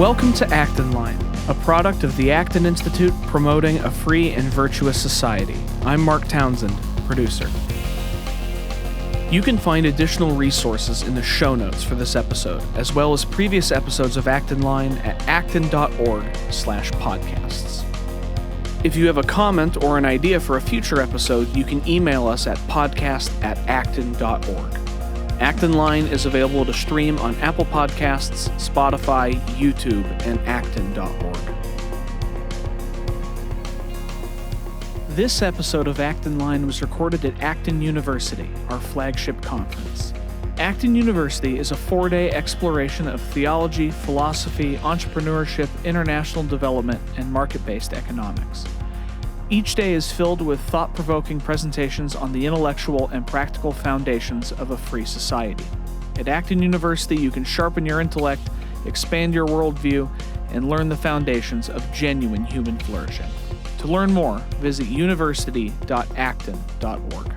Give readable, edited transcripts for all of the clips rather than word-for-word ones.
Welcome to Acton Line, a product of the Acton Institute promoting a free and virtuous society. I'm Mark Townsend, producer. You can find additional resources in the show notes for this episode, as well as previous episodes of Acton Line at acton.org/podcasts. If you have a comment or an idea for a future episode, you can email us at podcast@acton.org. Acton Line is available to stream on Apple Podcasts, Spotify, YouTube, and acton.org. This episode of Acton Line was recorded at Acton University, our flagship conference. Acton University is a 4-day exploration of theology, philosophy, entrepreneurship, international development, and market-based economics. Each day is filled with thought-provoking presentations on the intellectual and practical foundations of a free society. At Acton University, you can sharpen your intellect, expand your worldview, and learn the foundations of genuine human flourishing. To learn more, visit university.acton.org.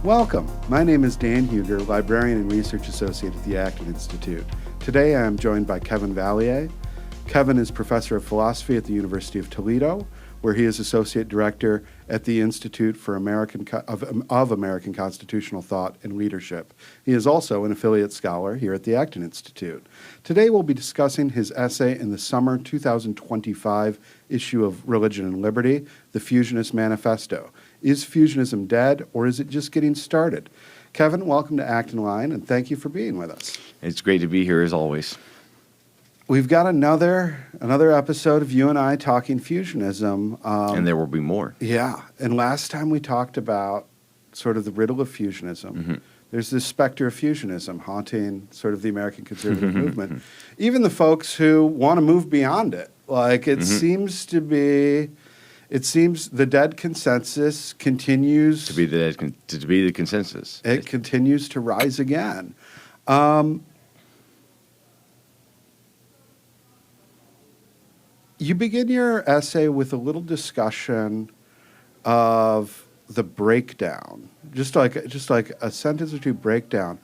Welcome. My name is Dan Huger, Librarian and Research Associate at the Acton Institute. Today I am joined by Kevin Vallier. Kevin is Professor of Philosophy at the University of Toledo, where he is Associate Director at the Institute for American Constitutional Thought and Leadership. He is also an affiliate scholar here at the Acton Institute. Today we'll be discussing his essay in the summer 2025 issue of Religion and Liberty, The Fusionist Manifesto. Is Fusionism dead, or is it just getting started? Kevin, welcome to Acton Line, and thank you for being with us. It's great to be here, as always. We've got another episode of you and I talking fusionism. And there will be more. Yeah, and last time we talked about sort of the riddle of fusionism. Mm-hmm. There's this specter of fusionism haunting sort of the American conservative movement. Even the folks who want to move beyond it. Like, it seems the dead consensus continues to be the consensus. It continues to rise again. You begin your essay with a little discussion of the breakdown, just like a sentence or two breakdown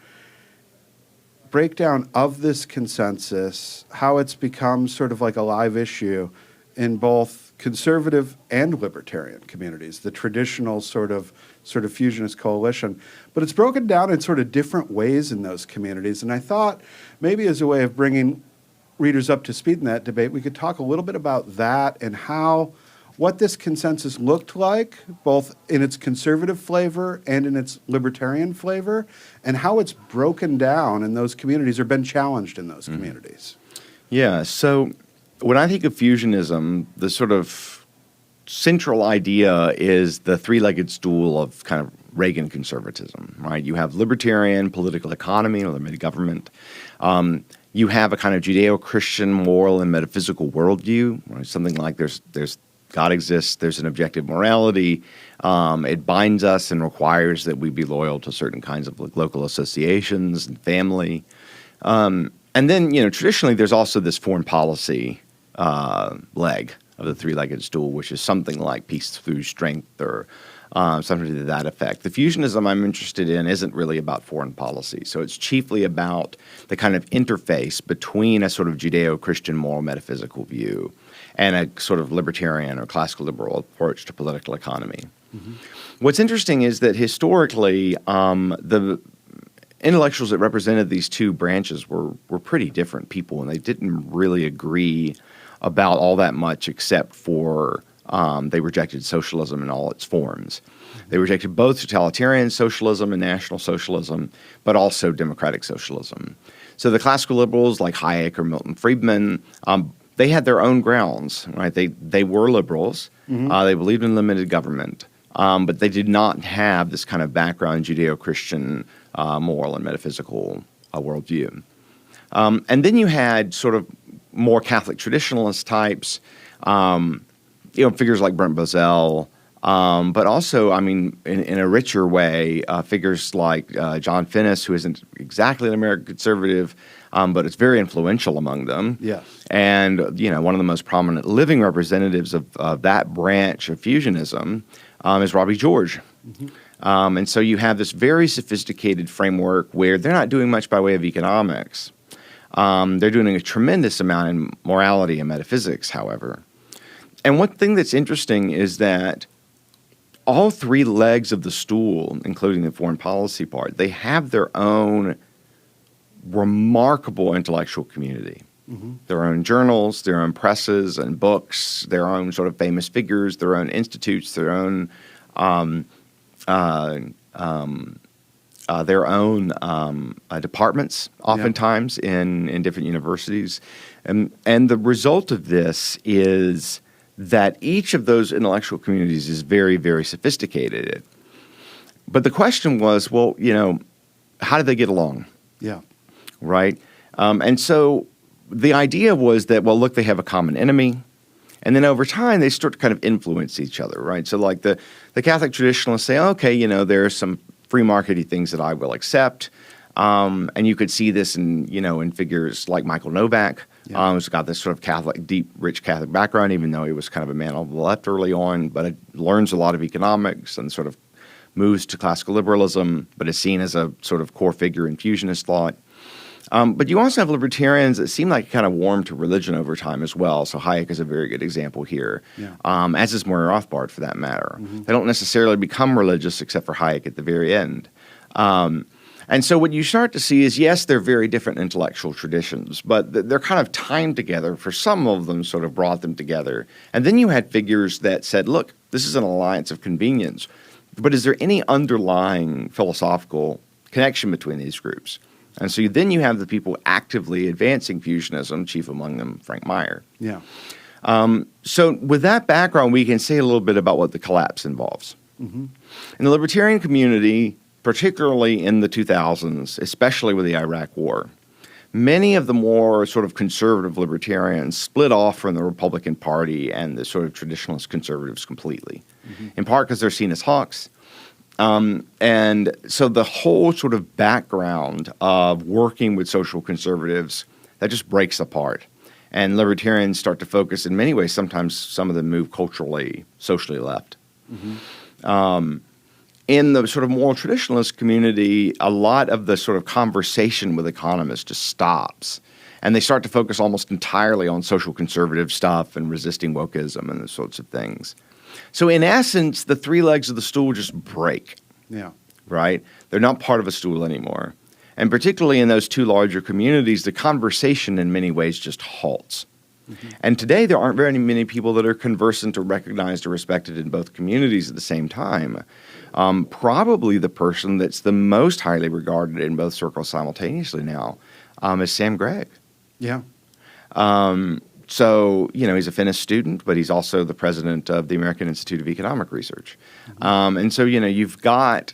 of this consensus, how it's become sort of like a live issue in both conservative and libertarian communities, the traditional sort of fusionist coalition. But it's broken down in sort of different ways in those communities. And I thought maybe as a way of bringing readers up to speed in that debate, we could talk a little bit about that and what this consensus looked like, both in its conservative flavor and in its libertarian flavor, and how it's broken down in those communities or been challenged in those communities. Yeah, so when I think of fusionism, the sort of central idea is the three-legged stool of kind of Reagan conservatism, right? You have libertarian political economy or limited government. You have a kind of Judeo-Christian moral and metaphysical worldview, right? Something like there's God exists, there's an objective morality. It binds us and requires that we be loyal to certain kinds of local associations and family. And then, traditionally there's also this foreign policy leg of the three-legged stool, which is something like peace through strength or something to that effect. The fusionism I'm interested in isn't really about foreign policy. So it's chiefly about the kind of interface between a sort of Judeo-Christian moral metaphysical view and a sort of libertarian or classical liberal approach to political economy. Mm-hmm. What's interesting is that historically, the intellectuals that represented these two branches were pretty different people, and they didn't really agree about all that much except for they rejected socialism in all its forms. They rejected both totalitarian socialism and national socialism, but also democratic socialism. So the classical liberals like Hayek or Milton Friedman, they had their own grounds, right? They were liberals. Mm-hmm. They believed in limited government, but they did not have this kind of background Judeo-Christian moral and metaphysical worldview. And then you had sort of more Catholic traditionalist types, figures like Brent Bozell, but also, in a richer way, figures like John Finnis, who isn't exactly an American conservative, but it's very influential among them. Yes. And, one of the most prominent living representatives of that branch of fusionism is Robbie George. Mm-hmm. And so you have this very sophisticated framework where they're not doing much by way of economics, They're doing a tremendous amount in morality and metaphysics, however. And one thing that's interesting is that all three legs of the stool, including the foreign policy part, they have their own remarkable intellectual community. Their own journals, their own presses and books, their own sort of famous figures, their own institutes, their own departments, oftentimes in different universities. And the result of this is that each of those intellectual communities is very, very sophisticated. But the question was, well, how did they get along? Yeah. Right? And so the idea was that, well, look, they have a common enemy. And then over time, they start to kind of influence each other, right? So like the Catholic traditionalists say, okay, there are some free markety things that I will accept. And you could see this in figures like Michael Novak, who's got this sort of Catholic, deep, rich Catholic background, even though he was kind of a man of the left early on, but learns a lot of economics and sort of moves to classical liberalism, but is seen as a sort of core figure in fusionist thought. But you also have libertarians that seem like kind of warm to religion over time as well. So Hayek is a very good example here, as is Murray Rothbard for that matter. They don't necessarily become religious except for Hayek at the very end. And so what you start to see is, yes, they're very different intellectual traditions, but they're kind of timed together. For some of them sort of brought them together. And then you had figures that said, look, this is an alliance of convenience, but is there any underlying philosophical connection between these groups? And so then you have the people actively advancing fusionism, chief among them Frank Meyer. Yeah. So with that background, we can say a little bit about what the collapse involves. In the libertarian community, particularly in the 2000s, especially with the Iraq War, many of the more sort of conservative libertarians split off from the Republican Party and the sort of traditionalist conservatives completely, in part because they're seen as hawks. And so the whole sort of background of working with social conservatives, that just breaks apart. And libertarians start to focus in many ways. Sometimes some of them move culturally, socially left. In the sort of moral traditionalist community, a lot of the sort of conversation with economists just stops. And they start to focus almost entirely on social conservative stuff and resisting wokeism and those sorts of things. So in essence, the three legs of the stool just break. Yeah. Right? They're not part of a stool anymore. And particularly in those two larger communities, the conversation in many ways just halts. And today there aren't very many people that are conversant or recognized or respected in both communities at the same time. Probably the person that's the most highly regarded in both circles simultaneously now is Sam Gregg. Yeah. So, he's a Finnish student, but he's also the president of the American Institute of Economic Research. And so, you've got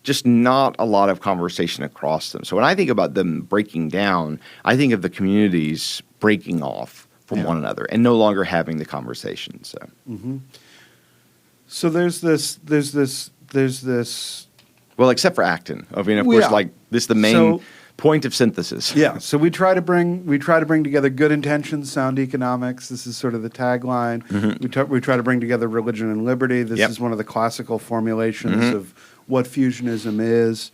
just not a lot of conversation across them. So when I think about them breaking down, I think of the communities breaking off from one another and no longer having the conversation. So, so there's this. Well, except for Acton. I mean, of course, like this is the main point of synthesis. Yeah. So we try to bring together good intentions, sound economics. This is sort of the tagline. We try to bring together religion and liberty. This is one of the classical formulations of what fusionism is.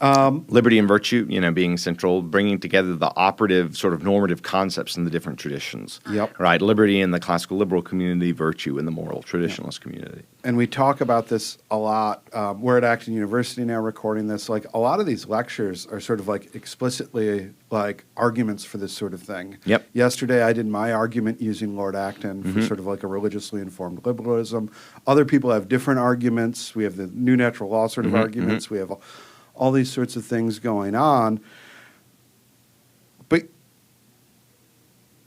Liberty and virtue, being central, bringing together the operative sort of normative concepts in the different traditions. Right. Liberty in the classical liberal community, virtue in the moral traditionalist community. And we talk about this a lot. We're at Acton University now recording this. Like a lot of these lectures are sort of like explicitly like arguments for this sort of thing. Yesterday I did my argument using Lord Acton for sort of like a religiously informed liberalism. Other people have different arguments. We have the new natural law sort of arguments. We have all these sorts of things going on. But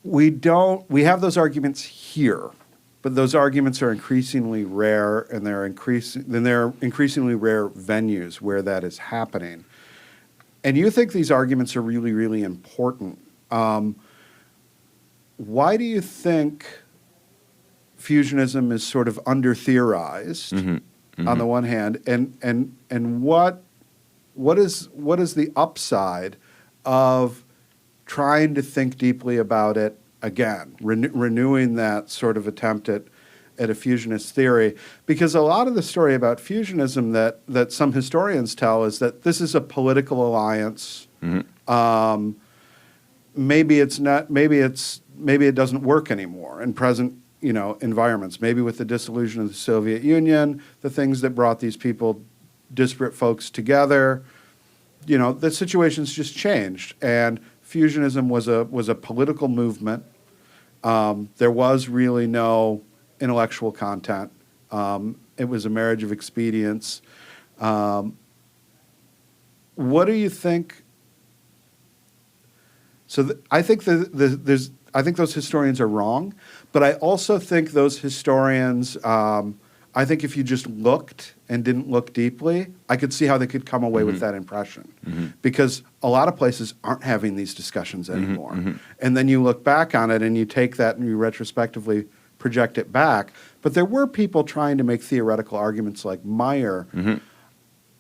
we have those arguments here, but those arguments are increasingly rare, and they're increasingly rare venues where that is happening. And you think these arguments are really, really important. Why do you think fusionism is sort of under-theorized on the one hand, and what is the upside of trying to think deeply about it again, renewing that sort of attempt at a fusionist theory? Because a lot of the story about fusionism that some historians tell is that this is a political alliance. maybe it doesn't work anymore in present environments. Maybe with the dissolution of the Soviet Union, the things that brought these disparate folks together, the situation's just changed. And Fusionism was a political movement. There was really no intellectual content. It was a marriage of expedience. What do you think? So I think I think those historians are wrong, but I also think those historians, I think if you just looked and didn't look deeply, I could see how they could come away with that impression. Because a lot of places aren't having these discussions anymore. And then you look back on it and you take that and you retrospectively project it back. But there were people trying to make theoretical arguments like Meyer.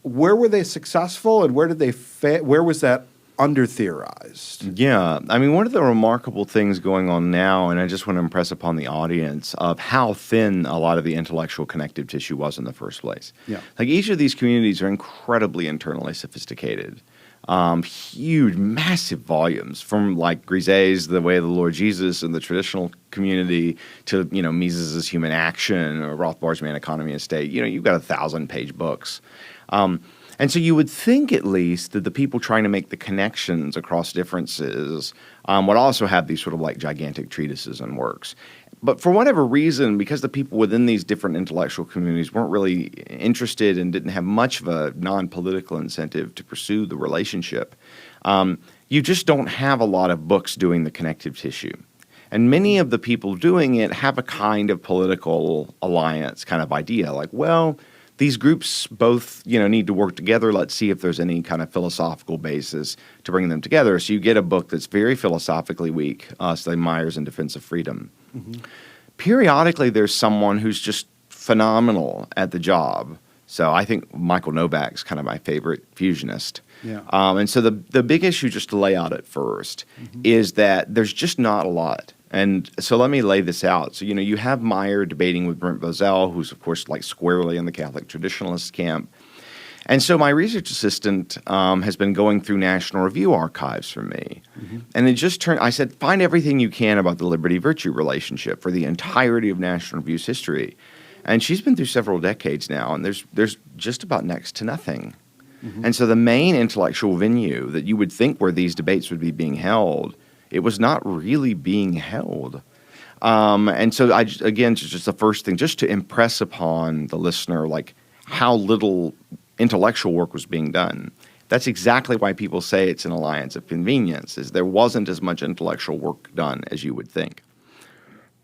Where were they successful and where did they fail? Where was that under-theorized? Yeah. I mean, one of the remarkable things going on now, and I just want to impress upon the audience, of how thin a lot of the intellectual connective tissue was in the first place. Yeah. Like, each of these communities are incredibly internally sophisticated. Huge, massive volumes, from like Griset's The Way of the Lord Jesus and the traditional community to, Mises's Human Action or Rothbard's Man, Economy, and State. You've got 1,000-page books. And so you would think, at least, that the people trying to make the connections across differences would also have these sort of like gigantic treatises and works. But for whatever reason, because the people within these different intellectual communities weren't really interested and didn't have much of a non-political incentive to pursue the relationship, you just don't have a lot of books doing the connective tissue. And many of the people doing it have a kind of political alliance kind of idea, like, well, these groups both, need to work together. Let's see if there's any kind of philosophical basis to bring them together. So you get a book that's very philosophically weak, say Meyer's In Defense of Freedom. Periodically, there's someone who's just phenomenal at the job. So I think Michael Novak's kind of my favorite fusionist. Yeah. And so the big issue, just to lay out at first, is that there's just not a lot. And so let me lay this out. So, you have Meyer debating with Brent Bozell, who's, of course, like squarely in the Catholic traditionalist camp. And so my research assistant has been going through National Review archives for me. And it just I said, find everything you can about the liberty-virtue relationship for the entirety of National Review's history. And she's been through several decades now, and there's just about next to nothing. And so the main intellectual venue that you would think where these debates would be being held, it was not really being held. And so, again, just the first thing, just to impress upon the listener, like, how little intellectual work was being done. That's exactly why people say it's an alliance of convenience, is there wasn't as much intellectual work done as you would think.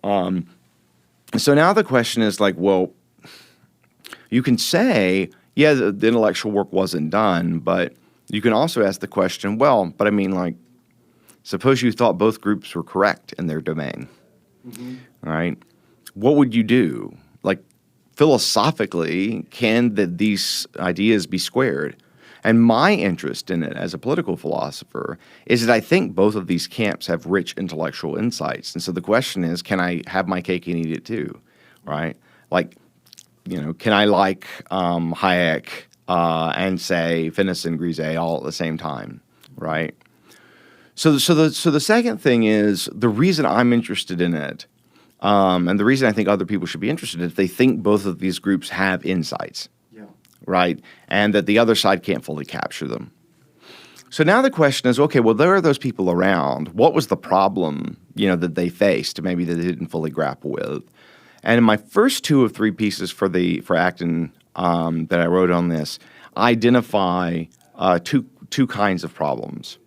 So now the question is, like, well, you can say, yeah, the intellectual work wasn't done, but you can also ask the question, well, but I mean, like, suppose you thought both groups were correct in their domain, all right? What would you do? Like, philosophically, can these ideas be squared? And my interest in it as a political philosopher is that I think both of these camps have rich intellectual insights. And so the question is, can I have my cake and eat it too, right? Like, can I like Hayek and say Finis and Griset all at the same time, right? So the second thing is, the reason I'm interested in it, and the reason I think other people should be interested, is they think both of these groups have insights, right? And that the other side can't fully capture them. So now the question is, okay, well, there are those people around. What was the problem, that they faced, maybe that they didn't fully grapple with? And in my first 2 of 3 pieces for Acton that I wrote on this, I identify two kinds of problems.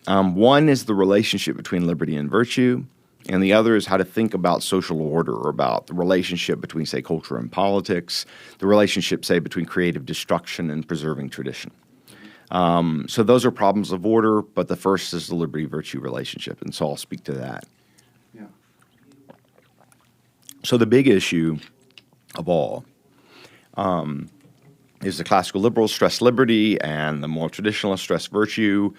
One is the relationship between liberty and virtue, and the other is how to think about social order, or about the relationship between, say, culture and politics, the relationship, say, between creative destruction and preserving tradition. So those are problems of order, but the first is the liberty-virtue relationship, and so I'll speak to that. Yeah. So the big issue of all is the classical liberals stress liberty and the more traditionalists stress virtue.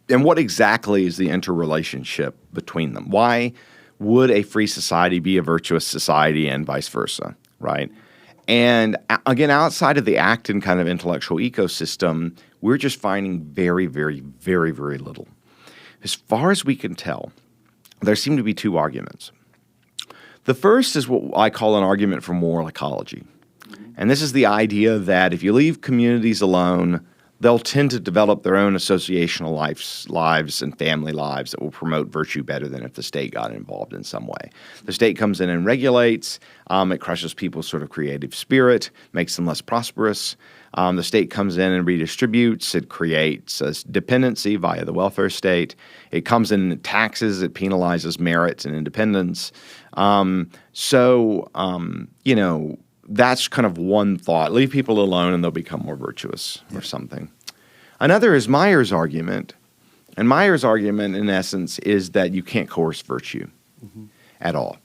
And what exactly is the interrelationship between them? Why would a free society be a virtuous society and vice versa, right? And again, outside of the Acton kind of intellectual ecosystem, we're just finding very, very, very, very little. as far as we can tell, there seem to be two arguments. The first is what I call an argument for moral ecology. And this is the idea that if you leave communities alone, they'll tend to develop their own associational lives and family lives that will promote virtue better than if the state got involved in some way. The state comes in and regulates. It crushes people's sort of creative spirit, makes them less prosperous. The state comes in and redistributes. It creates a dependency via the welfare state. It comes in and taxes. It penalizes merit and independence. That's kind of one thought. Leave people alone and they'll become more virtuous or something. Another is Meyer's argument. And Meyer's argument, in essence, is that you can't coerce virtue at all.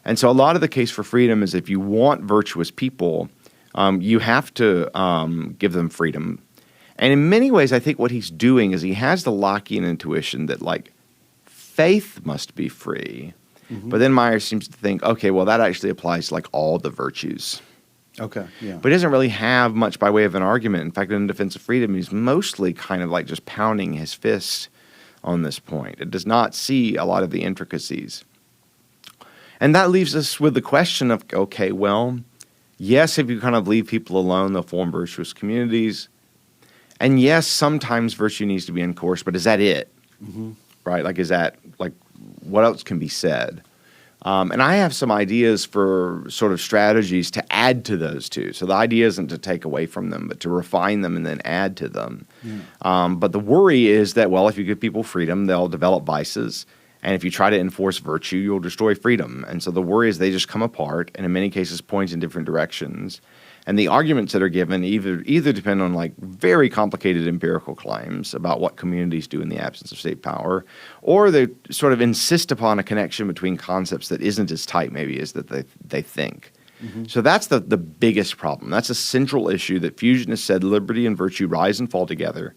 And so a lot of the case for freedom is if you want virtuous people, you have to give them freedom. And in many ways, I think what he's doing is he has the Lockean intuition that, like, faith must be free. But then Meyer seems to think, okay, well, that actually applies to, like, all the virtues. Okay, yeah. But he doesn't really have much by way of an argument. In fact, in Defense of Freedom, he's mostly kind of like just pounding his fist on this point. It does not see a lot of the intricacies. And that leaves us with the question of, okay, well, yes, if you kind of leave people alone, they'll form virtuous communities. And yes, sometimes virtue needs to be encouraged, but is that it? Right? Like, is that, like, what else can be said? And I have some ideas for sort of strategies to add to those two. So the idea isn't to take away from them, but to refine them and then add to them. But the worry is that, well, if you give people freedom, they'll develop vices. And if you try to enforce virtue, you'll destroy freedom. And so the worry is they just come apart and in many cases point in different directions. And the arguments that are given either depend on, like, very complicated empirical claims about what communities do in the absence of state power, or they sort of insist upon a connection between concepts that isn't as tight maybe as that they think. So that's the biggest problem. That's a central issue that Fusionists said liberty and virtue rise and fall together.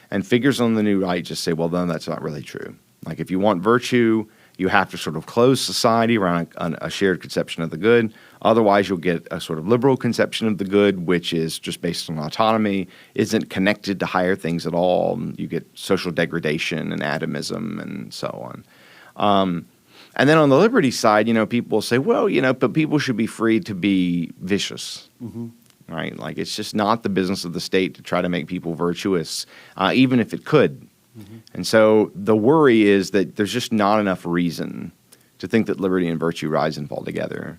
And figures on the new right just say, well, then that's not really true. Like, if you want virtue, you have to sort of close society around a shared conception of the good. Otherwise, you'll get a sort of liberal conception of the good, which is just based on autonomy, isn't connected to higher things at all. You get social degradation and atomism and so on. And then on the liberty side, people will say, well, but people should be free to be vicious. Right? Like, it's just not the business of the state to try to make people virtuous, even if it could. And so the worry is that there's just not enough reason to think that liberty and virtue rise and fall together.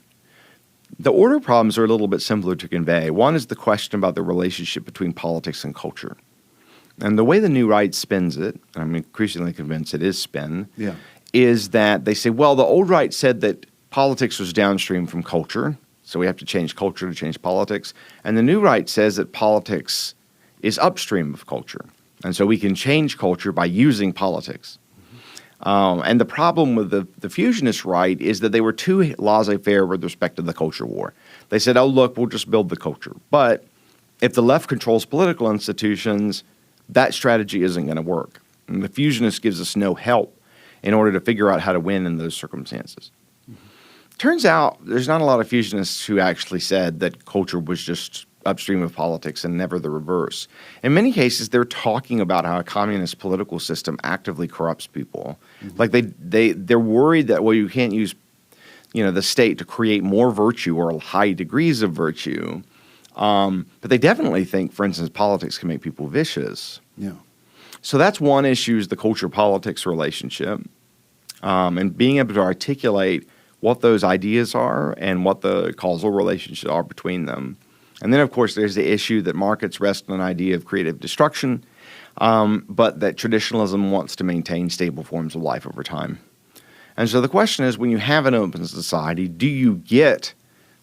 The order problems are a little bit simpler to convey. One is the question about the relationship between politics and culture. And the way the new right spins it, and I'm increasingly convinced it is spin, is that they say, well, the old right said that politics was downstream from culture, so we have to change culture to change politics. And the new right says that politics is upstream of culture. And so we can change culture by using politics. And the problem with the fusionist right is that they were too laissez-faire with respect to the culture war. They said, oh, look, we'll just build the culture. But if the left controls political institutions, that strategy isn't going to work. And the fusionist gives us no help in order to figure out how to win in those circumstances. Turns out there's not a lot of fusionists who actually said that culture was just upstream of politics and never the reverse. In many cases, they're talking about how a communist political system actively corrupts people. Like they're worried that, well, you can't use, the state to create more virtue or high degrees of virtue. But they definitely think, for instance, politics can make people vicious. So that's one issue, is the culture-politics relationship, and being able to articulate what those ideas are and what the causal relationships are between them. And then, of course, there's the issue that markets rest on an idea of creative destruction, but that traditionalism wants to maintain stable forms of life over time. And so the question is, when you have an open society, do you get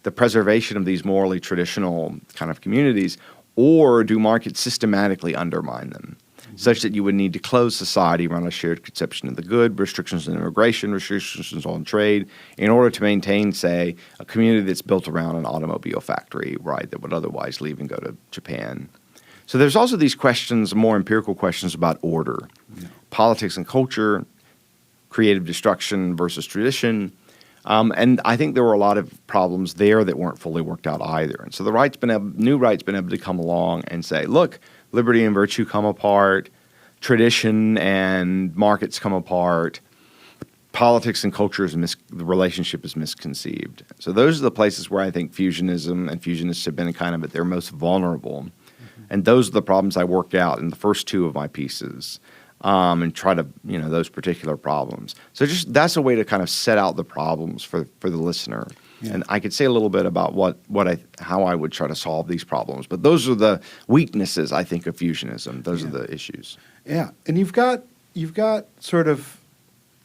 the preservation of these morally traditional kind of communities, or do markets systematically undermine them, such that you would need to close society around a shared conception of the good, restrictions on immigration, restrictions on trade, in order to maintain, say, a community that's built around an automobile factory, right, that would otherwise leave and go to Japan. So there's also these questions, more empirical questions about order, politics and culture, creative destruction versus tradition. And I think there were a lot of problems there that weren't fully worked out either. And so the new right's been able to come along and say, look, liberty and virtue come apart. tradition and markets come apart. Politics and culture, the relationship is misconceived. So those are the places where I think fusionism and fusionists have been kind of at their most vulnerable. Mm-hmm. And those are the problems I work out in the first two of my pieces, and try to, those particular problems. So that's a way to kind of set out the problems for the listener. Yeah. And I could say a little bit about how I would try to solve these problems. But those are the weaknesses, I think, of fusionism. Those are the issues. Yeah, and you've got sort of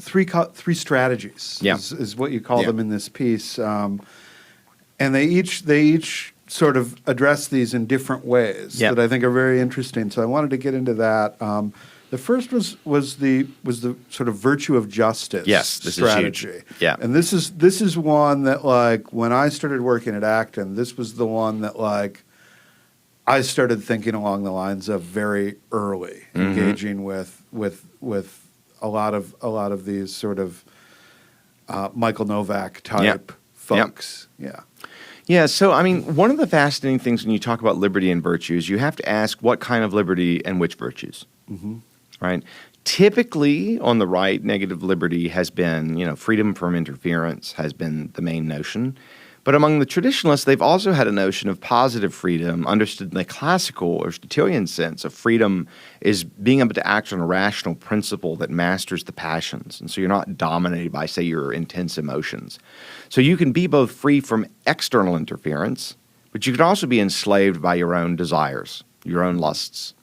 three strategies. Is what you call them in this piece, and they each sort of address these in different ways that I think are very interesting. So I wanted to get into that. The first was the sort of virtue of justice strategy. Is huge. Yeah. And this is one that, like, when I started working at Acton, this was the one that, like, I started thinking along the lines of very early, engaging with a lot of these sort of Michael Novak type folks. Yeah, so I mean, one of the fascinating things when you talk about liberty and virtues, you have to ask what kind of liberty and which virtues. Mm-hmm. Right? Typically, on the right, negative liberty has been, freedom from interference has been the main notion. But among the traditionalists, they've also had a notion of positive freedom, understood in the classical or Aristotelian sense of freedom is being able to act on a rational principle that masters the passions. And so you're not dominated by, say, your intense emotions. So you can be both free from external interference, but you can also be enslaved by your own desires, your own lusts.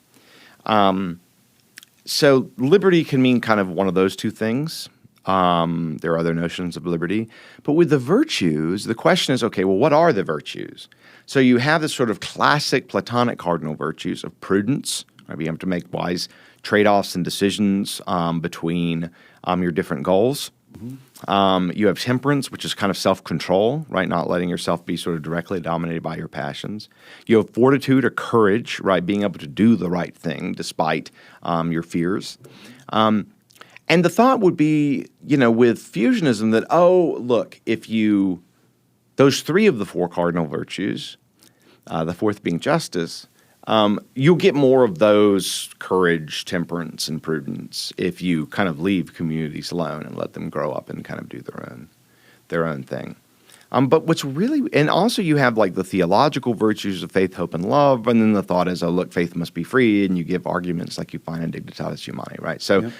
So liberty can mean kind of one of those two things. There are other notions of liberty. But with the virtues, the question is, okay, well, what are the virtues? So you have this sort of classic Platonic cardinal virtues of prudence, right? Being able to make wise trade-offs and decisions between your different goals. Mm-hmm. You have temperance, which is kind of self-control, right? Not letting yourself be sort of directly dominated by your passions. You have fortitude or courage, right? Being able to do the right thing despite your fears. And the thought would be, with fusionism that, look, those three of the four cardinal virtues, the fourth being justice, you'll get more of those courage, temperance, and prudence if you kind of leave communities alone and let them grow up and kind of do their own thing. But what's really, and also you have like the theological virtues of faith, hope, and love, and then the thought is, look, faith must be free, and you give arguments like you find in Dignitatis Humanae, right? So.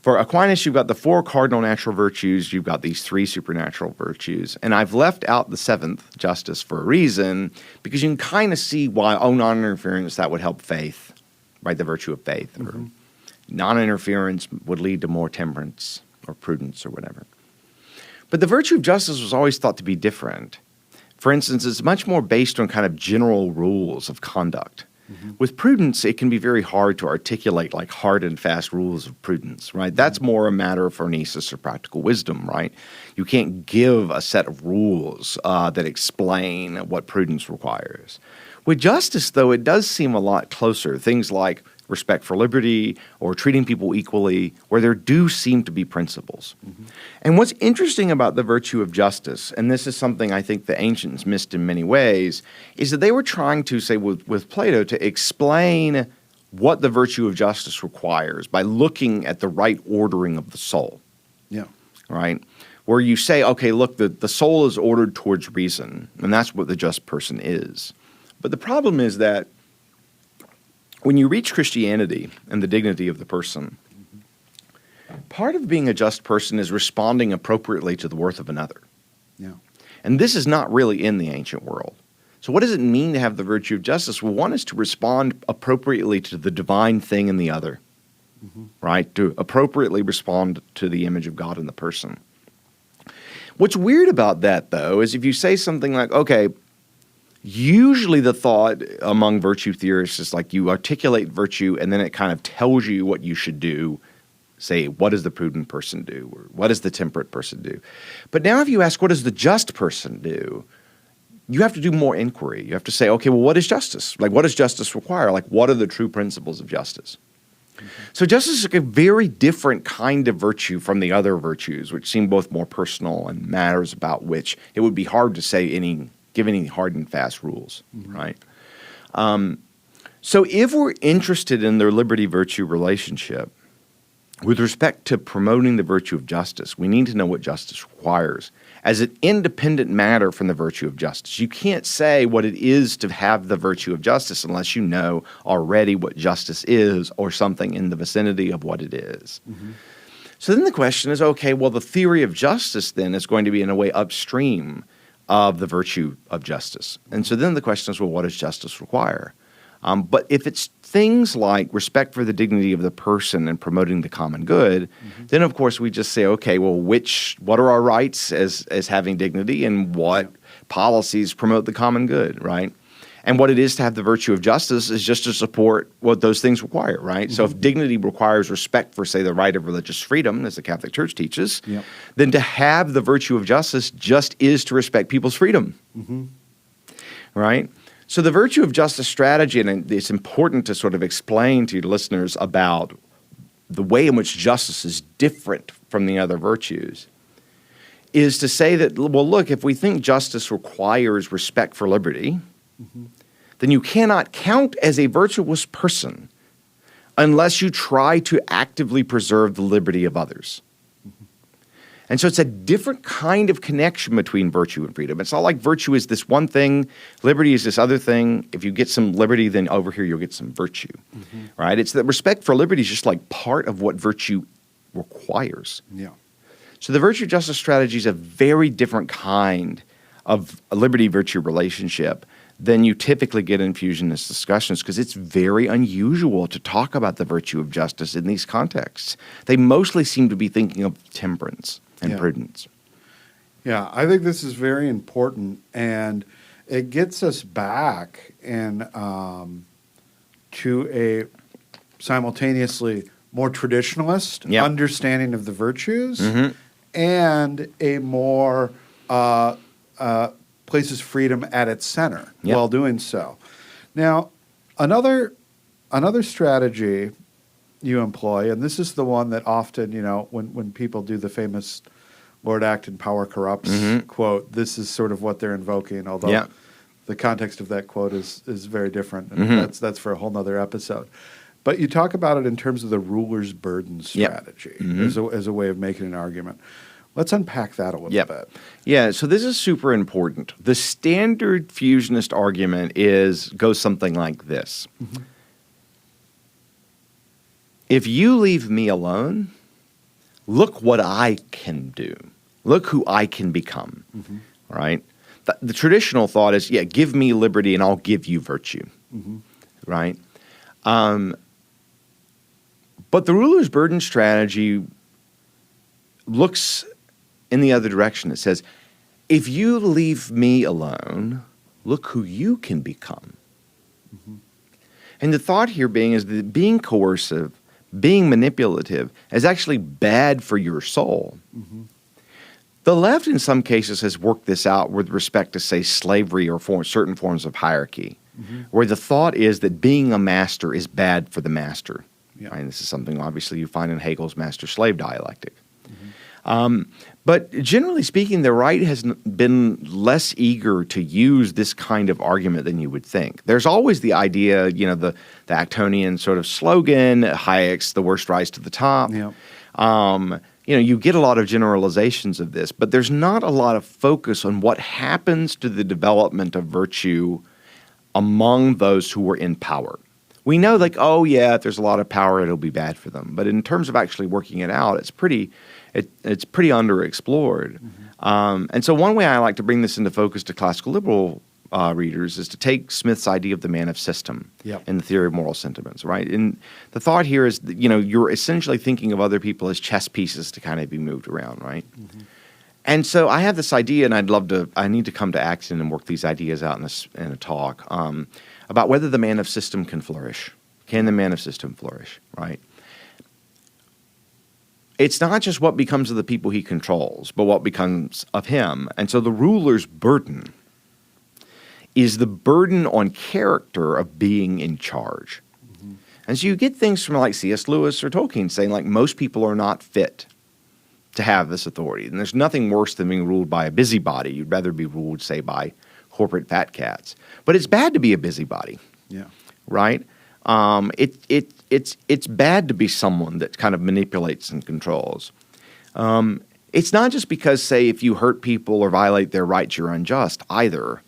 For Aquinas, you've got the four cardinal natural virtues. You've got these three supernatural virtues. And I've left out the seventh, justice, for a reason, because you can kind of see why, non-interference, that would help faith, right, the virtue of faith. Mm-hmm. Or non-interference would lead to more temperance or prudence or whatever. But the virtue of justice was always thought to be different. For instance, it's much more based on kind of general rules of conduct. Mm-hmm. With prudence, it can be very hard to articulate like hard and fast rules of prudence, right? That's more a matter of phronesis or practical wisdom, right? You can't give a set of rules that explain what prudence requires. With justice, though, it does seem a lot closer. Things like respect for liberty or treating people equally, where there do seem to be principles. Mm-hmm. And what's interesting about the virtue of justice, and this is something I think the ancients missed in many ways, is that they were trying to, say with Plato, to explain what the virtue of justice requires by looking at the right ordering of the soul. Yeah. Right? Where you say, okay, look, the soul is ordered towards reason, and that's what the just person is. But the problem is that when you reach Christianity and the dignity of the person, part of being a just person is responding appropriately to the worth of another. Yeah. And this is not really in the ancient world. So what does it mean to have the virtue of justice? Well, one is to respond appropriately to the divine thing in the other, right? To appropriately respond to the image of God in the person. What's weird about that, though, is if you say something like, okay, usually the thought among virtue theorists is like you articulate virtue and then it kind of tells you what you should do. Say, what does the prudent person do? Or what does the temperate person do? But now if you ask, what does the just person do? You have to do more inquiry. You have to say, okay, well, what is justice? Like, what does justice require? Like, what are the true principles of justice? So justice is like a very different kind of virtue from the other virtues, which seem both more personal and matters about which it would be hard to say give any hard and fast rules, right? So if we're interested in their liberty-virtue relationship, with respect to promoting the virtue of justice, we need to know what justice requires as an independent matter from the virtue of justice. You can't say what it is to have the virtue of justice unless you know already what justice is or something in the vicinity of what it is. Mm-hmm. So then the question is, okay, well, the theory of justice then is going to be in a way upstream of the virtue of justice. And so then the question is, well, what does justice require? But if it's things like respect for the dignity of the person and promoting the common good, then of course we just say, okay, well, what are our rights as having dignity, and what policies promote the common good, right? And what it is to have the virtue of justice is just to support what those things require, right? So if dignity requires respect for, say, the right of religious freedom, as the Catholic Church teaches, then to have the virtue of justice just is to respect people's freedom, right? So the virtue of justice strategy, and it's important to sort of explain to your listeners about the way in which justice is different from the other virtues, is to say that, well, look, if we think justice requires respect for liberty, then you cannot count as a virtuous person unless you try to actively preserve the liberty of others. And so it's a different kind of connection between virtue and freedom. It's not like virtue is this one thing, liberty is this other thing. If you get some liberty, then over here you'll get some virtue, right? It's that respect for liberty is just like part of what virtue requires. Yeah. So the virtue justice strategy is a very different kind of a liberty-virtue relationship than you typically get in fusionist discussions, because it's very unusual to talk about the virtue of justice in these contexts. They mostly seem to be thinking of temperance and prudence. Yeah, I think this is very important, and it gets us back to a simultaneously more traditionalist understanding of the virtues and a more places freedom at its center while doing so. Now, another strategy you employ, and this is the one that often, when people do the famous Lord Acton power corrupts quote, this is sort of what they're invoking, although the context of that quote is very different, and that's for a whole nother episode. But you talk about it in terms of the ruler's burden strategy as a way of making an argument. Let's unpack that a little bit. Yeah, so this is super important. The standard fusionist argument goes something like this. If you leave me alone, look what I can do. Look who I can become, right? The traditional thought is, give me liberty and I'll give you virtue, right? But the ruler's burden strategy looks in the other direction. It says, if you leave me alone, look who you can become. And the thought here is that being coercive, being manipulative is actually bad for your soul. The left in some cases has worked this out with respect to, say, slavery or certain forms of hierarchy, where the thought is that being a master is bad for the master. Right? This is something obviously you find in Hegel's master-slave dialectic. But generally speaking, the right has been less eager to use this kind of argument than you would think. There's always the idea, the Actonian sort of slogan, Hayek's "the worst rise to the top." You get a lot of generalizations of this, but there's not a lot of focus on what happens to the development of virtue among those who are in power. We know, if there's a lot of power, it'll be bad for them. But in terms of actually working it out, it's pretty underexplored. And so one way I like to bring this into focus to classical liberal readers is to take Smith's idea of the man of system in the theory of moral sentiments, right? And the thought here is that, you're essentially thinking of other people as chess pieces to kind of be moved around, right? And so I have this idea, and I need to come to Acton and work these ideas out in a talk about whether the man of system can flourish. Can the man of system flourish, right? It's not just what becomes of the people he controls, but what becomes of him. And so the ruler's burden is the burden on character of being in charge. And so you get things from like C.S. Lewis or Tolkien saying most people are not fit to have this authority. And there's nothing worse than being ruled by a busybody. You'd rather be ruled, say, by corporate fat cats. But it's bad to be a busybody. right? It's bad to be someone that kind of manipulates and controls. It's not just because, say, if you hurt people or violate their rights, you're unjust either.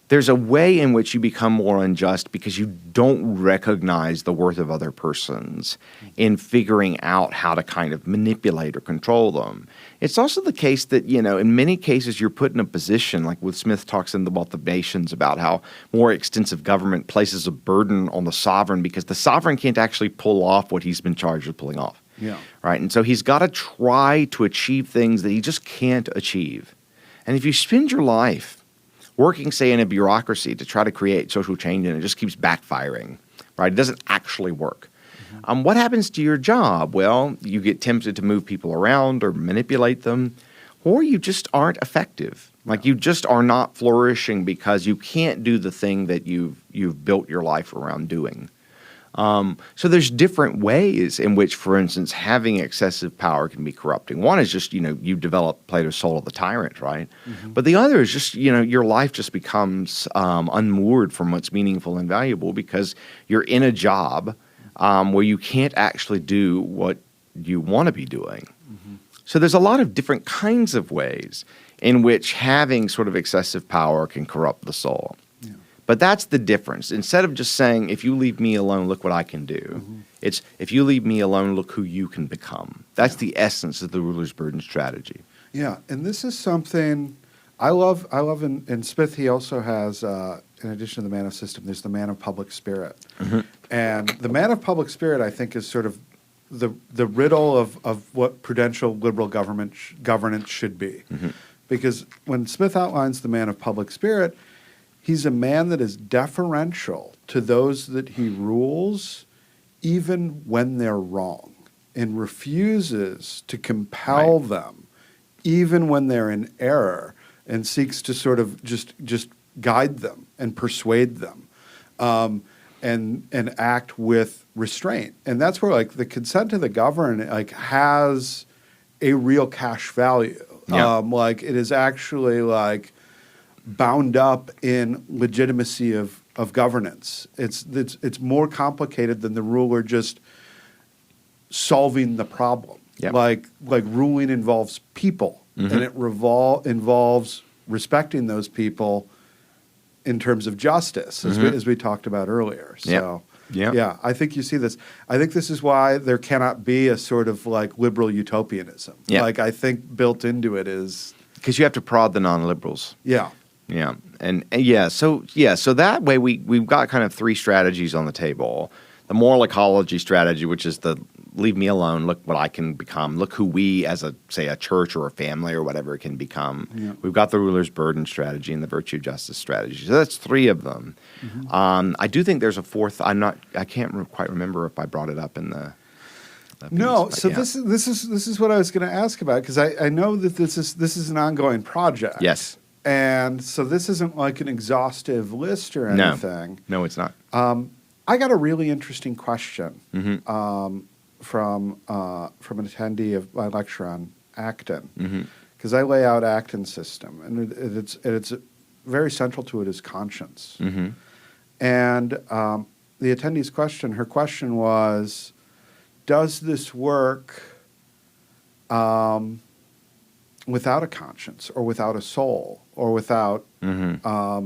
There's a way in which you become more unjust because you don't recognize the worth of other persons in figuring out how to kind of manipulate or control them. It's also the case that, in many cases you're put in a position, like with Smith talks in the Wealth of Nations about how more extensive government places a burden on the sovereign because the sovereign can't actually pull off what he's been charged with pulling off. Yeah. Right? And so he's got to try to achieve things that he just can't achieve. And if you spend your life working, say, in a bureaucracy to try to create social change and it just keeps backfiring, right? It doesn't actually work. What happens to your job? Well, you get tempted to move people around or manipulate them, or you just aren't effective. Like you just are not flourishing because you can't do the thing that you've built your life around doing. So there's different ways in which, for instance, having excessive power can be corrupting. One is just, you develop Plato's soul of the tyrant, right? But the other is just, your life just becomes unmoored from what's meaningful and valuable because you're in a job where you can't actually do what you want to be doing. So there's a lot of different kinds of ways in which having sort of excessive power can corrupt the soul. But that's the difference. Instead of just saying, if you leave me alone, look what I can do. It's, if you leave me alone, look who you can become. That's the essence of the ruler's burden strategy. Yeah, and this is something I love in Smith. He also has, in addition to the man of system, there's the man of public spirit. And the man of public spirit, I think, is sort of the riddle of what prudential liberal governance should be. Because when Smith outlines the man of public spirit, he's a man that is deferential to those that he rules, even when they're wrong, and refuses to compel them, even when they're in error, and seeks to sort of just guide them and persuade them, and act with restraint. And that's where the consent of the governed has a real cash value. It is actually bound up in legitimacy of governance. It's more complicated than the ruler just solving the problem. Like ruling involves people, and it involves respecting those people in terms of justice, as we talked about earlier. So yeah, I think you see this. I think this is why there cannot be a sort of liberal utopianism. I think built into it is because you have to prod the non-liberals. So that way we've got kind of three strategies on the table. The moral ecology strategy, which is the leave me alone, look what I can become, look who we as a church or a family or whatever can become. We've got the ruler's burden strategy and the virtue justice strategy. So that's three of them. I do think there's a fourth. I can't quite remember if I brought it up in the piece, No, so this is what I was going to ask about, because I know that this is an ongoing project. Yes. And so this isn't like an exhaustive list or anything. No, it's not. I got a really interesting question from an attendee of my lecture on Acton, because I lay out Acton system, and it's very central to it is conscience. And the attendee's question, her question was, does this work without a conscience or without a soul or without a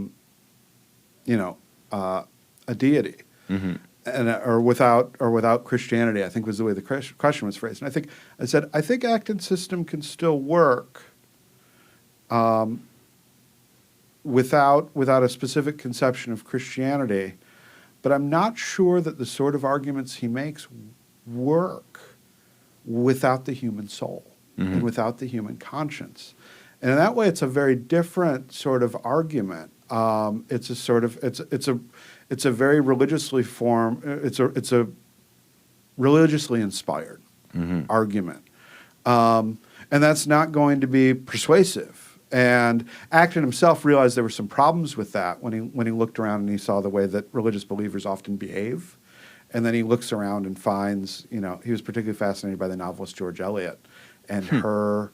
deity, and or without Christianity? I think was the way the question was phrased. And I said I think Acton system can still work without a specific conception of Christianity, but I'm not sure that the sort of arguments he makes work without the human soul and without the human conscience. And in that way, it's a very different sort of argument. It's a very religiously it's a religiously inspired argument, and that's not going to be persuasive. And Acton himself realized there were some problems with that when he looked around and he saw the way that religious believers often behave. And then he looks around and finds, he was particularly fascinated by the novelist George Eliot and her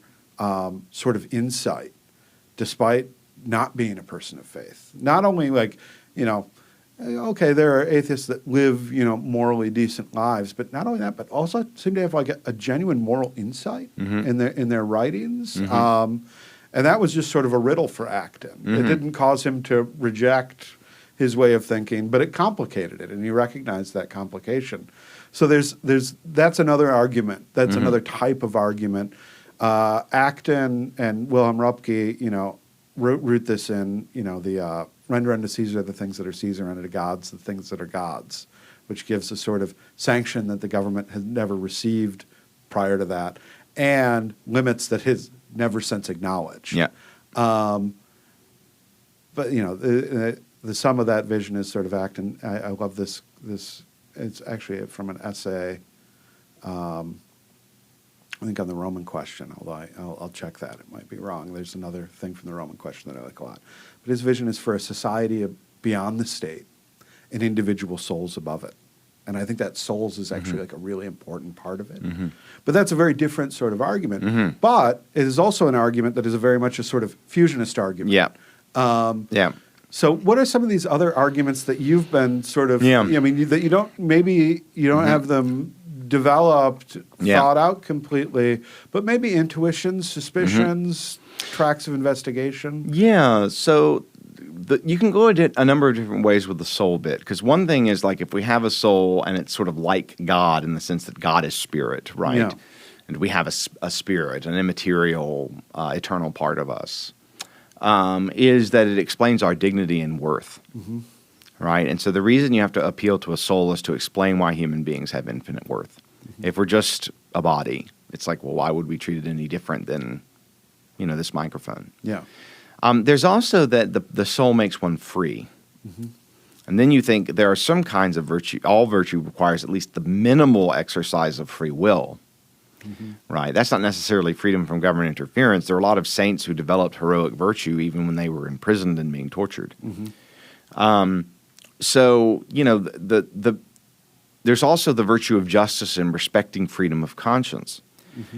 sort of insight, despite not being a person of faith. Not only okay, there are atheists that live, morally decent lives, but not only that, but also seem to have like a genuine moral insight in their writings. And that was just sort of a riddle for Acton. It didn't cause him to reject his way of thinking, but it complicated it, and he recognized that complication. So that's another argument. That's another type of argument. Acton and Wilhelm Röpke, root this in, the render unto Caesar the things that are Caesar, and unto gods the things that are gods, which gives a sort of sanction that the government has never received prior to that, and limits that his never since acknowledged. Yeah. But the sum of that vision is sort of Acton. I love this. It's actually from an essay. I think on the Roman question, although I'll check that. It might be wrong. There's another thing from the Roman question that I like a lot. But his vision is for a society beyond the state and individual souls above it. And I think that souls is actually like a really important part of it. But that's a very different sort of argument. But it is also an argument that is very much a sort of fusionist argument. Yeah. So what are some of these other arguments that you've been sort of, Yeah. that you don't have them developed, thought out completely, but maybe intuitions, suspicions, tracks of investigation? Yeah, so you can go a number of different ways with the soul bit, because one thing is like if we have a soul and it's sort of like God in the sense that God is spirit, right? Yeah. And we have a spirit, an immaterial, eternal part of us, is that it explains our dignity and worth. Right? And so the reason you have to appeal to a soul is to explain why human beings have infinite worth. If we're just a body, it's like, well, why would we treat it any different than, this microphone? Yeah. There's also that the soul makes one free. And then you think there are some kinds of virtue. All virtue requires at least the minimal exercise of free will. Right? That's not necessarily freedom from government interference. There are a lot of saints who developed heroic virtue even when they were imprisoned and being tortured. So, there's also the virtue of justice and respecting freedom of conscience,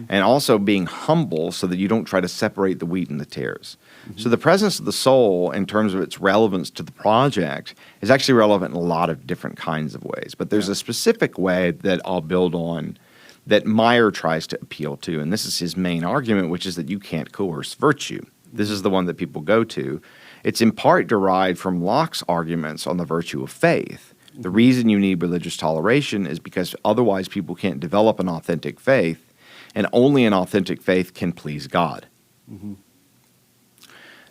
and also being humble so that you don't try to separate the wheat and the tares. So the presence of the soul, in terms of its relevance to the project, is actually relevant in a lot of different kinds of ways. But there's a specific way that I'll build on that Meyer tries to appeal to, and this is his main argument, which is that you can't coerce virtue. This is the one that people go to. It's in part derived from Locke's arguments on the virtue of faith. The reason you need religious toleration is because otherwise people can't develop an authentic faith, and only an authentic faith can please God.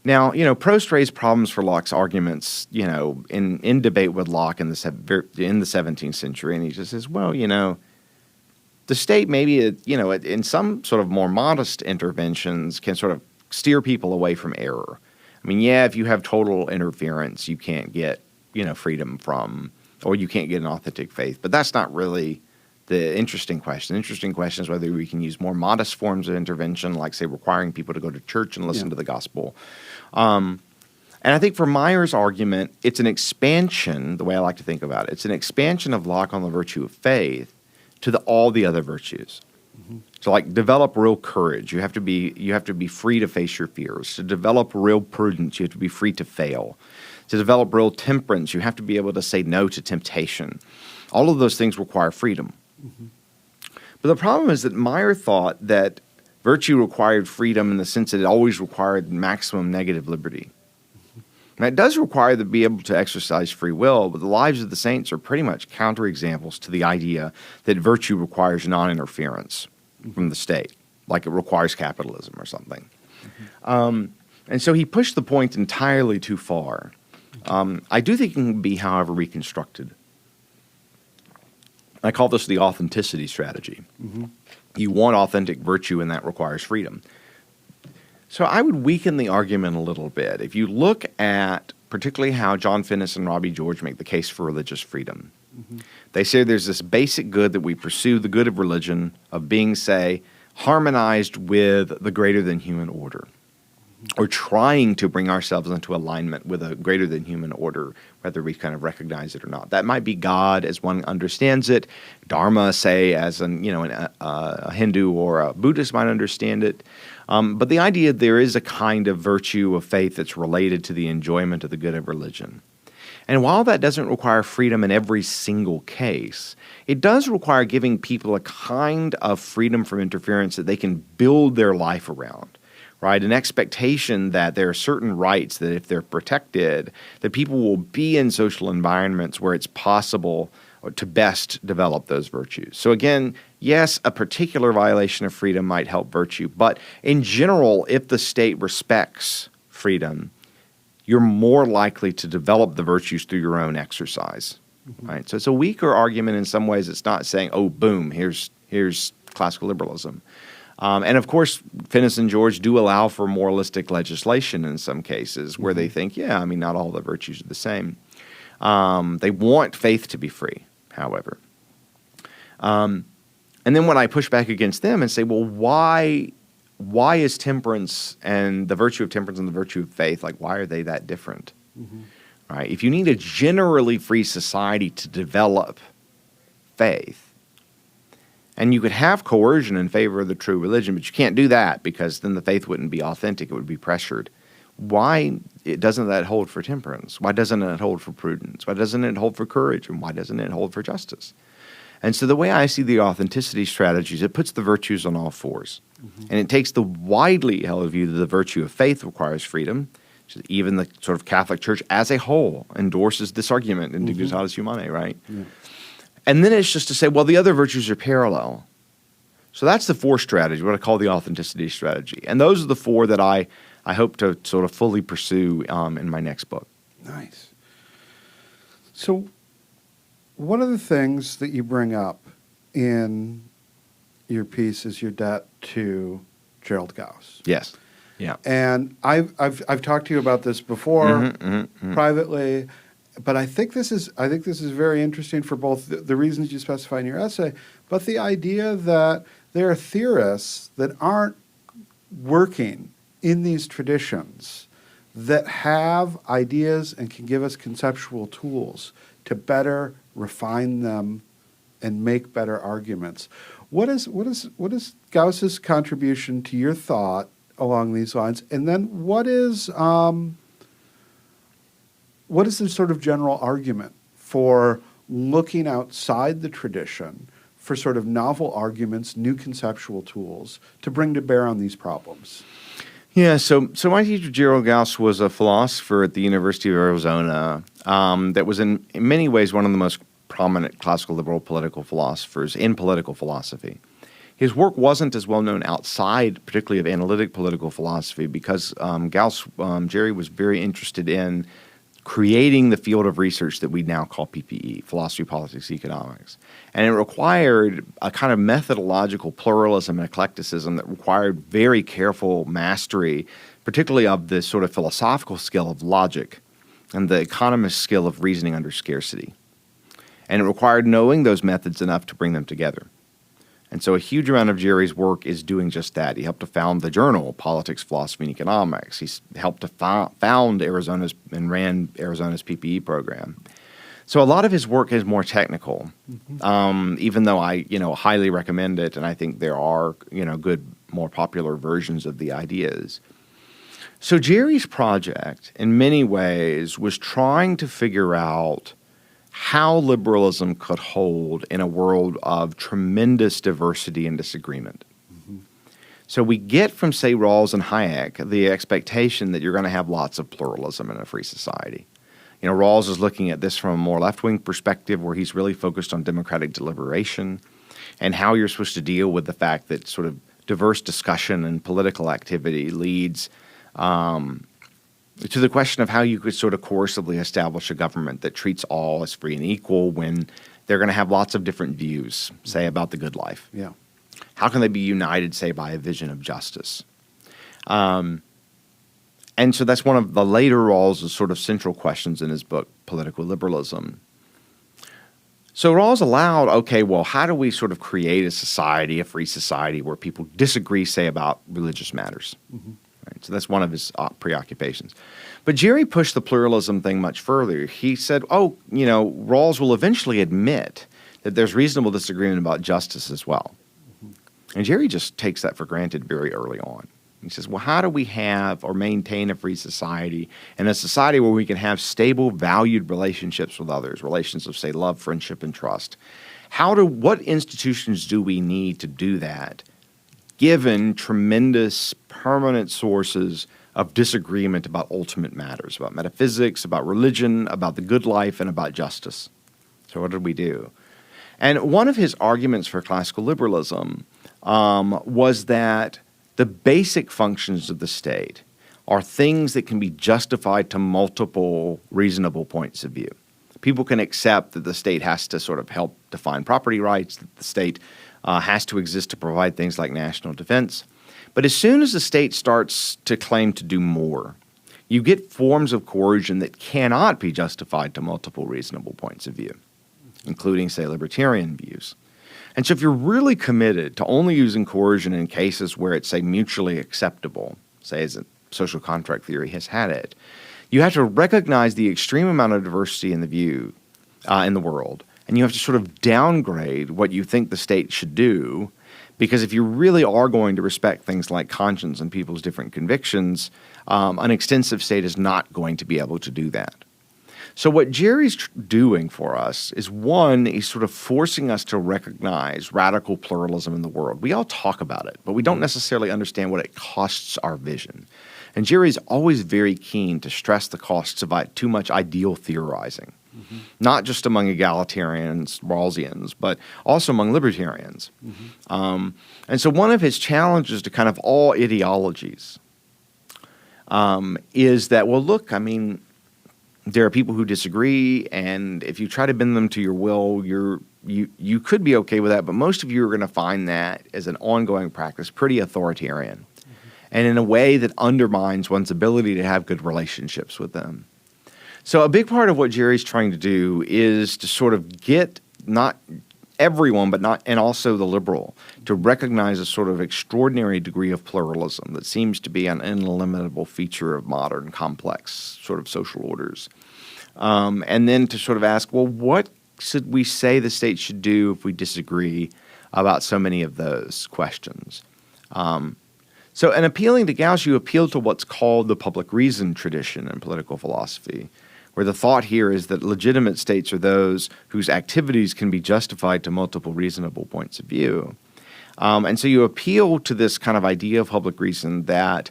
Now, Proust raised problems for Locke's arguments, in debate with Locke in the 17th century, and he just says, well, the state maybe, in some sort of more modest interventions can sort of steer people away from error. I mean, if you have total interference, you can't get, freedom from, or you can't get an authentic faith. But that's not really the interesting question. The interesting question is whether we can use more modest forms of intervention, like, say, requiring people to go to church and listen to the gospel. And I think for Meyer's argument, it's an expansion, the way I like to think about it, it's an expansion of Locke on the virtue of faith to all the other virtues. So, like, develop real courage. You have to be free to face your fears. To develop real prudence, you have to be free to fail. To develop real temperance, you have to be able to say no to temptation. All of those things require freedom. But the problem is that Meyer thought that virtue required freedom in the sense that it always required maximum negative liberty. Now, it does require to be able to exercise free will, but the lives of the saints are pretty much counterexamples to the idea that virtue requires non-interference from the state, like it requires capitalism or something. And so he pushed the point entirely too far. I do think it can be, however, reconstructed. I call this the authenticity strategy. You want authentic virtue, and that requires freedom. So I would weaken the argument a little bit. If you look at particularly how John Finnis and Robbie George make the case for religious freedom, they say there's this basic good that we pursue, the good of religion, of being, say, harmonized with the greater than human order, or trying to bring ourselves into alignment with a greater than human order, whether we kind of recognize it or not. That might be God as one understands it, Dharma, say, as a Hindu or a Buddhist might understand it. But the idea there is a kind of virtue of faith that's related to the enjoyment of the good of religion. And while that doesn't require freedom in every single case, it does require giving people a kind of freedom from interference that they can build their life around, right? An expectation that there are certain rights that if they're protected, that people will be in social environments where it's possible to best develop those virtues. So again, yes, a particular violation of freedom might help virtue, but in general, if the state respects freedom, you're more likely to develop the virtues through your own exercise, right? So it's a weaker argument in some ways. It's not saying, oh, boom, here's classical liberalism. And of course, Finnis and George do allow for moralistic legislation in some cases where they think, yeah, I mean, not all the virtues are the same. They want faith to be free, however. And then when I push back against them and say, well, why is temperance and the virtue of temperance and the virtue of faith, like, why are they that different? Right? If you need a generally free society to develop faith, and you could have coercion in favor of the true religion, but you can't do that because then the faith wouldn't be authentic, it would be pressured. Why doesn't that hold for temperance? Why doesn't it hold for prudence? Why doesn't it hold for courage? And why doesn't it hold for justice? And so the way I see the authenticity strategies, it puts the virtues on all fours. And it takes the widely held view that the virtue of faith requires freedom. So even the sort of Catholic Church as a whole endorses this argument in Dignitatis Humanae, right? Yeah. And then it's just to say, well, the other virtues are parallel. So that's the four strategy, what I call the authenticity strategy. And those are the four that I hope to sort of fully pursue in my next book. Nice. So one of the things that you bring up in your piece is your debt to Gerald Gaus. Yes. Yeah. And I've talked to you about this before privately, but I think this is very interesting for both the reasons you specify in your essay, but the idea that there are theorists that aren't working in these traditions that have ideas and can give us conceptual tools to better refine them and make better arguments. What is Gauss's contribution to your thought along these lines? And then what is the sort of general argument for looking outside the tradition for sort of novel arguments, new conceptual tools to bring to bear on these problems? Yeah, so my teacher, Gerald Gaus, was a philosopher at the University of Arizona that was in many ways one of the most prominent classical liberal political philosophers in political philosophy. His work wasn't as well known outside, particularly of analytic political philosophy, because Jerry was very interested in creating the field of research that we now call PPE, philosophy, politics, economics. And it required a kind of methodological pluralism and eclecticism that required very careful mastery, particularly of the sort of philosophical skill of logic and the economist's skill of reasoning under scarcity. And it required knowing those methods enough to bring them together. And so a huge amount of Jerry's work is doing just that. He helped to found the journal, Politics, Philosophy, and Economics. He's helped to found Arizona's and ran Arizona's PPE program. So a lot of his work is more technical, even though I highly recommend it, and I think there are good, more popular versions of the ideas. So Jerry's project, in many ways, was trying to figure out how liberalism could hold in a world of tremendous diversity and disagreement. So we get from, say, Rawls and Hayek the expectation that you're going to have lots of pluralism in a free society. Rawls is looking at this from a more left-wing perspective where he's really focused on democratic deliberation and how you're supposed to deal with the fact that sort of diverse discussion and political activity leads to the question of how you could sort of coercively establish a government that treats all as free and equal when they're going to have lots of different views, say, about the good life. Yeah. How can they be united, say, by a vision of justice? And so that's one of the later Rawls' sort of central questions in his book, Political Liberalism. So Rawls allowed, okay, well, how do we sort of create a society, a free society, where people disagree, say, about religious matters? Right? So that's one of his preoccupations. But Jerry pushed the pluralism thing much further. He said, Rawls will eventually admit that there's reasonable disagreement about justice as well. And Jerry just takes that for granted very early on. He says, well, how do we have or maintain a free society and a society where we can have stable, valued relationships with others, relations of, say, love, friendship, and trust? What institutions do we need to do that, given tremendous permanent sources of disagreement about ultimate matters, about metaphysics, about religion, about the good life, and about justice? So what did we do? And one of his arguments for classical liberalism was that the basic functions of the state are things that can be justified to multiple reasonable points of view. People can accept that the state has to sort of help define property rights, that the state has to exist to provide things like national defense. But as soon as the state starts to claim to do more, you get forms of coercion that cannot be justified to multiple reasonable points of view, including, say, libertarian views. And so if you're really committed to only using coercion in cases where it's, say, mutually acceptable, say as a social contract theory has had it, you have to recognize the extreme amount of diversity in the view in the world, and you have to sort of downgrade what you think the state should do, because if you really are going to respect things like conscience and people's different convictions, an extensive state is not going to be able to do that. So what Jerry's doing for us is, one, he's sort of forcing us to recognize radical pluralism in the world. We all talk about it, but we don't necessarily understand what it costs our vision. And Jerry's always very keen to stress the costs of too much ideal theorizing, not just among egalitarians, Rawlsians, but also among libertarians. And so one of his challenges to kind of all ideologies is that, well, look, I mean, there are people who disagree, and if you try to bend them to your will, you could be okay with that, but most of you are going to find that as an ongoing practice pretty authoritarian, and in a way that undermines one's ability to have good relationships with them. So a big part of what Jerry's trying to do is to sort of get not everyone, and also the liberal, to recognize a sort of extraordinary degree of pluralism that seems to be an ineliminable feature of modern complex sort of social orders. And then to sort of ask, well, what should we say the state should do if we disagree about so many of those questions? So in appealing to Gaus, you appeal to what's called the public reason tradition in political philosophy, where the thought here is that legitimate states are those whose activities can be justified to multiple reasonable points of view. And so you appeal to this kind of idea of public reason that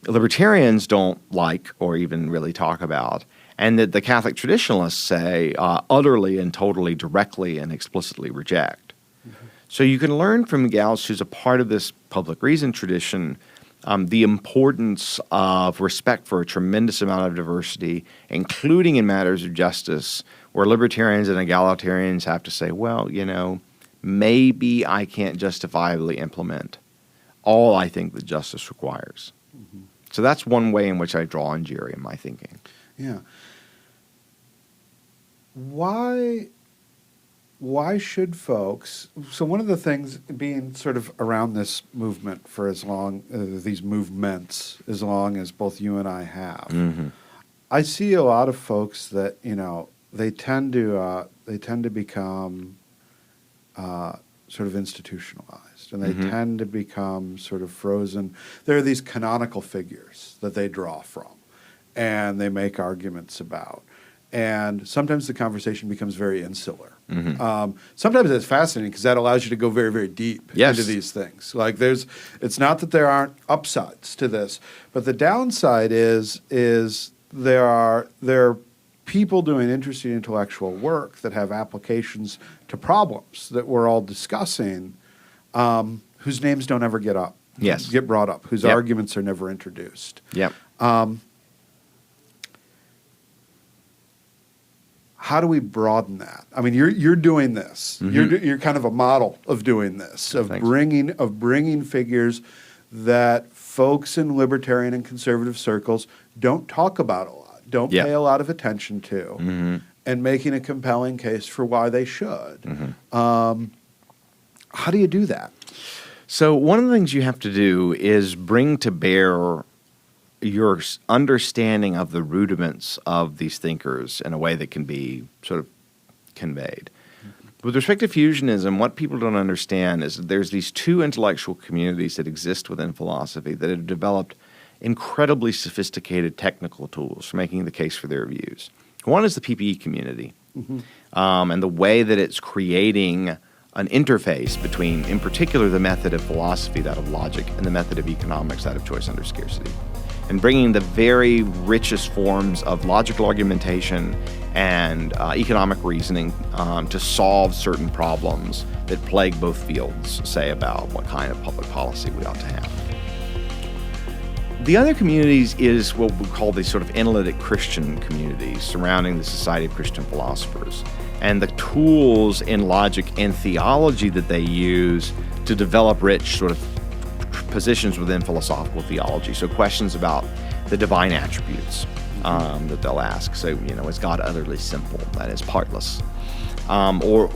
libertarians don't like or even really talk about, and that the Catholic traditionalists say utterly and totally directly and explicitly reject. So you can learn from Gaus, who's a part of this public reason tradition, the importance of respect for a tremendous amount of diversity, including in matters of justice, where libertarians and egalitarians have to say, well, you know, maybe I can't justifiably implement all I think that justice requires. So that's one way in which I draw on Jerry in my thinking. Yeah. Why should folks, so one of the things being sort of around this movement for as long, these movements, as long as both you and I have, I see a lot of folks that, you know, they tend to become sort of institutionalized, and they tend to become sort of frozen. There are these canonical figures that they draw from, and they make arguments about. And sometimes the conversation becomes very insular. Sometimes it's fascinating because that allows you to go very, very deep into these things. Like it's not that there aren't upsides to this, but the downside is there are people doing interesting intellectual work that have applications to problems that we're all discussing, whose names don't ever get brought up, whose arguments are never introduced. How do we broaden that? I mean, you're doing this. You're kind of a model of doing this, of bringing figures that folks in libertarian and conservative circles don't talk about a lot, don't pay a lot of attention to, and making a compelling case for why they should. How do you do that? So one of the things you have to do is bring to bear your understanding of the rudiments of these thinkers in a way that can be sort of conveyed. With respect to fusionism, what people don't understand is that there's these two intellectual communities that exist within philosophy that have developed incredibly sophisticated technical tools for making the case for their views. One is the PPE community, and the way that it's creating an interface between, in particular, the method of philosophy, that of logic, and the method of economics, that of choice under scarcity, and bringing the very richest forms of logical argumentation and economic reasoning to solve certain problems that plague both fields, say about what kind of public policy we ought to have. The other communities is what we call the sort of analytic Christian communities surrounding the Society of Christian Philosophers, and the tools in logic and theology that they use to develop rich sort of positions within philosophical theology. So questions about the divine attributes that they'll ask. So, is God utterly simple, that is partless? Or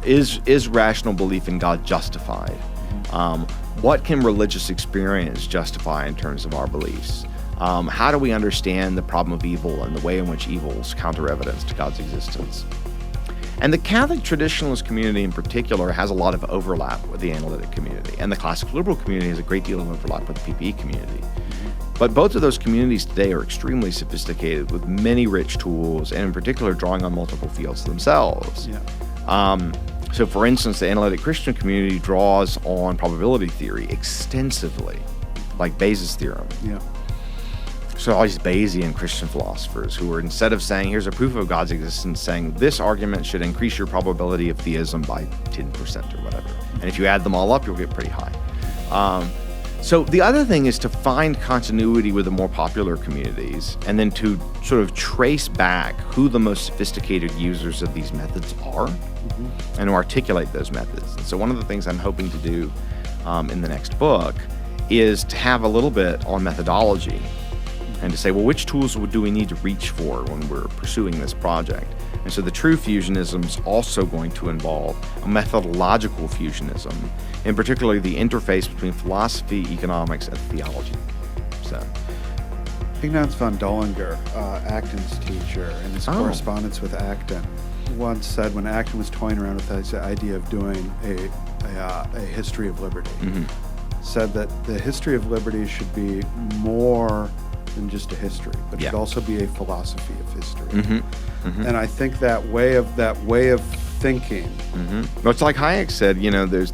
is rational belief in God justified? What can religious experience justify in terms of our beliefs? How do we understand the problem of evil and the way in which evil is counter-evidence to God's existence? And the Catholic traditionalist community in particular has a lot of overlap with the analytic community, and the classical liberal community has a great deal of overlap with the PPE community. But both of those communities today are extremely sophisticated with many rich tools, and in particular drawing on multiple fields themselves. So for instance, the analytic Christian community draws on probability theory extensively, like Bayes' theorem. So all these Bayesian Christian philosophers who are, instead of saying, here's a proof of God's existence, saying this argument should increase your probability of theism by 10% or whatever. And if you add them all up, you'll get pretty high. So the other thing is to find continuity with the more popular communities, and then to sort of trace back who the most sophisticated users of these methods are, and to articulate those methods. And so one of the things I'm hoping to do in the next book is to have a little bit on methodology, and to say, well, which tools do we need to reach for when we're pursuing this project? And so the true fusionism is also going to involve a methodological fusionism, and particularly the interface between philosophy, economics, and theology. So, Ignaz von Dollinger, Acton's teacher, in his correspondence with Acton, once said when Acton was toying around with this idea of doing a history of liberty, said that the history of liberty should be more than just a history, but it should also be a philosophy of history. And I think that way of thinking. Well, it's like Hayek said, there's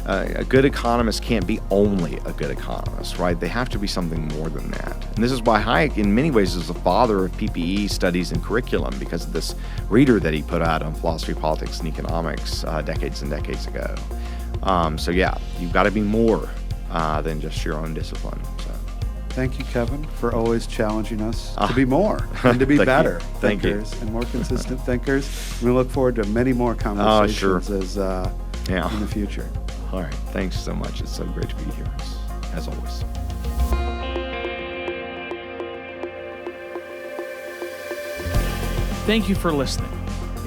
a good economist can't be only a good economist, right? They have to be something more than that. And this is why Hayek, in many ways, is the father of PPE studies and curriculum, because of this reader that he put out on philosophy, politics, and economics decades and decades ago. So yeah, you've got to be more than just your own discipline. So. Thank you, Kevin, for always challenging us to be more and to be better thinkers and more consistent thinkers. We look forward to many more conversations in the future. All right. Thanks so much. It's so great to be here, as always. Thank you for listening.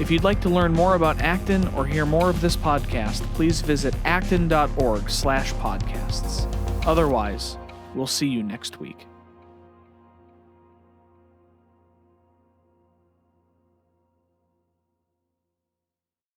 If you'd like to learn more about Acton or hear more of this podcast, please visit acton.org/podcasts. Otherwise, we'll see you next week.